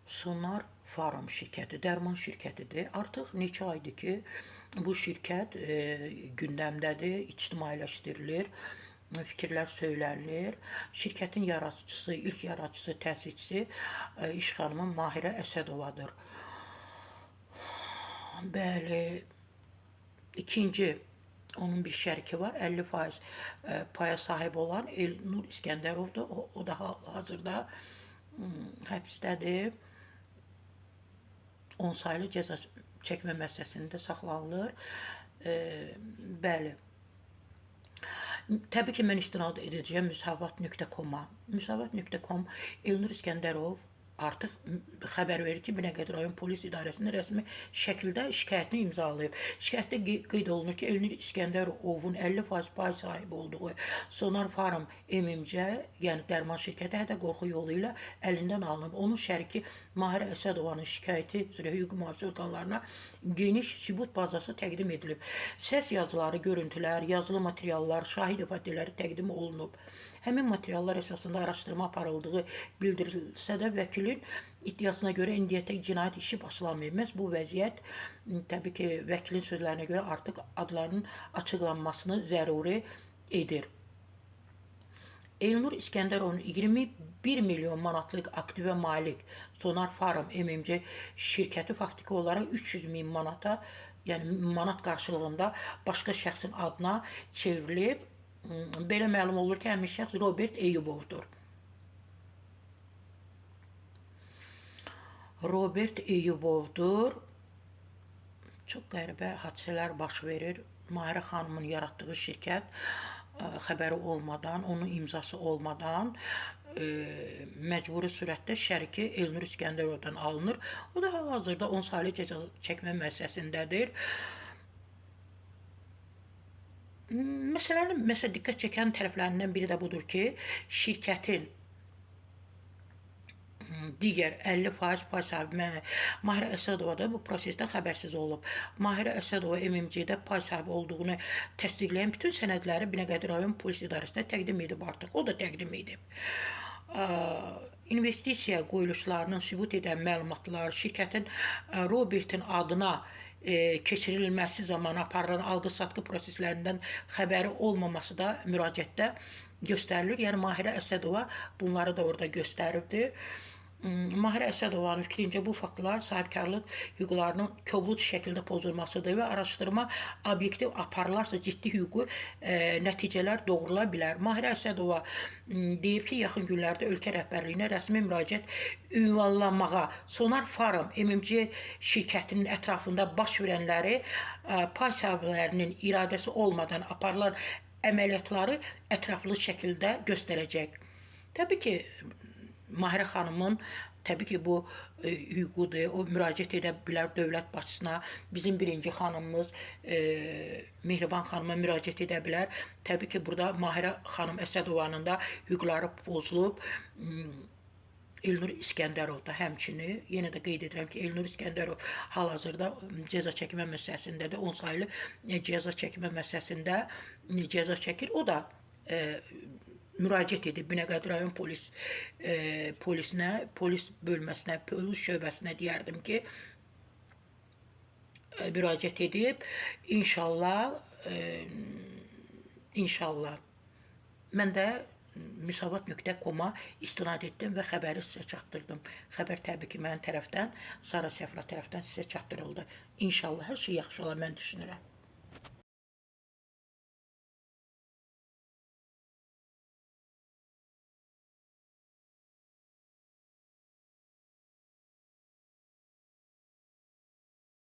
Sonar Farm şirkəti, dərman şirkətidir. Artıq neçə aydır ki, bu şirkət gündəmdədir, ictimailəşdirilir, fikirlər söylənilir. Şirkətin yaradıcısı, ilk yaradıcısı, təsisçisi İş xanımı Mahirə Əsədovadır. Bəli, ikinci onun bir şəriki var, 50% paya sahib olan Elnur İskəndərovdur. O da hazırda həbsdədir. 10 saylı cəza çəkmə müəssisəsində saxlanılır. Bəli. Təbii ki, mən istinad edəcəyəm müsavat.com-a. Müsavat.com Elnur İskəndərov artıq xəbər verir ki, Binəqədi rayon polis idarəsində rəsmi şəkildə şikayətini imzalayıb. Şikayətdə qeyd olunur ki, Elnur İskəndərovun 50% pay sahibi olduğu Sonar Farm MMC, yəni dərman şirkəti hətta qorxu yolu ilə əlindən alınıb. Onun şəriki Mahirə Əsədovanın şikayəti üzrə hüquq mühafizə orqanlarına geniş sübut bazası təqdim edilib. Səs yazıları, görüntülər, yazılı materiallar, şahid ifadələri təqdim olunub. Həmin materiallar əsasında araşdırma aparıldığı bildirilsə də vəkilin iddiasına görə indiyətək cinayət işi başlamayıb. Məhz bu vəziyyət təbii ki, vəkilin sözlərinə görə artıq adlarının açıqlanmasını zəruri edir. Elnur İskəndərovun 21 milyon manatlıq aktivə malik Sonar Farm MMC şirkəti faktiki olaraq 300 min manata, yəni manat qarşılığında başqa şəxsin adına çevrilib. Belə məlum olur ki, həmin şəxs Robert Eyyubovdur. Robert Eyyubovdur. Çox qəribə hadisələr baş verir. Mahirə xanımın yaratdığı şirkət xəbəri olmadan, onun imzası olmadan məcburi surətdə şəriki Elnur İskəndərovdan alınır. O da hal-hazırda 10 saylı cəza çəkmə müəssisəsindədir. Məsələnin diqqət çəkən tərəflərindən biri də budur ki, şirkətin digər 50% pay sahibi Mahirə Əsədova da bu prosesdən xəbərsiz olub. Mahirə Əsədova MMC-də pay sahibi olduğunu təsdiqləyən bütün sənədləri Binəqədi rayon polis idarəsinə təqdim edib artıq. O da təqdim edib. İnvestisiya qoyuluşlarının sübut edən məlumatlar, şirkətin Robertin adına keçirilməsi zamanı aparılan alqı-satqı proseslərindən xəbəri olmaması da müraciətdə göstərilir. Yəni, Mahirə Əsədova bunları da orada göstəribdir. Mahirə Əsədovanın fikrincə bu faktlar sahibkarlıq hüquqlarının kobud şəkildə pozulmasıdır və araşdırma obyektiv aparılarsa ciddi hüquqi nəticələr doğrula bilər. Mahirə Əsədova deyib ki, yaxın günlərdə ölkə rəhbərliyinə rəsmi müraciət ünvanlanmağa, Sonar Farm MMC şirkətinin ətrafında baş verənləri pay sahiblərinin iradəsi olmadan aparılan əməliyyatları ətraflı şəkildə göstərəcək. Təbii ki, Mahirə xanımın bu hüququdur, o müraciət edə bilər dövlət başçısına, bizim birinci xanımımız Mehriban xanıma müraciət edə bilər. Təbii ki, burada Mahirə xanım Əsədovanın da hüquqları pozulub. Elnur İskəndərov da həmçinin, yenə də qeyd edirəm ki, Elnur İskəndərov hal-hazırda cəza çəkmə müəssisəsindədir, 10 saylı cəza çəkmə müəssisəsində cəza çəkir. O da müraciət edib Binəqədi rayon polisinə, polis bölməsinə, polis şöbəsinə deyərdim ki, müraciət edib. İnşallah mən də müsavat.com-a istinad etdim və xəbəri sizə çatdırdım. Xəbər təbii ki, mənim tərəfdən, Sara Səfra tərəfdən sizə çatdırıldı. İnşallah hər şey yaxşı olar, mən düşünürəm.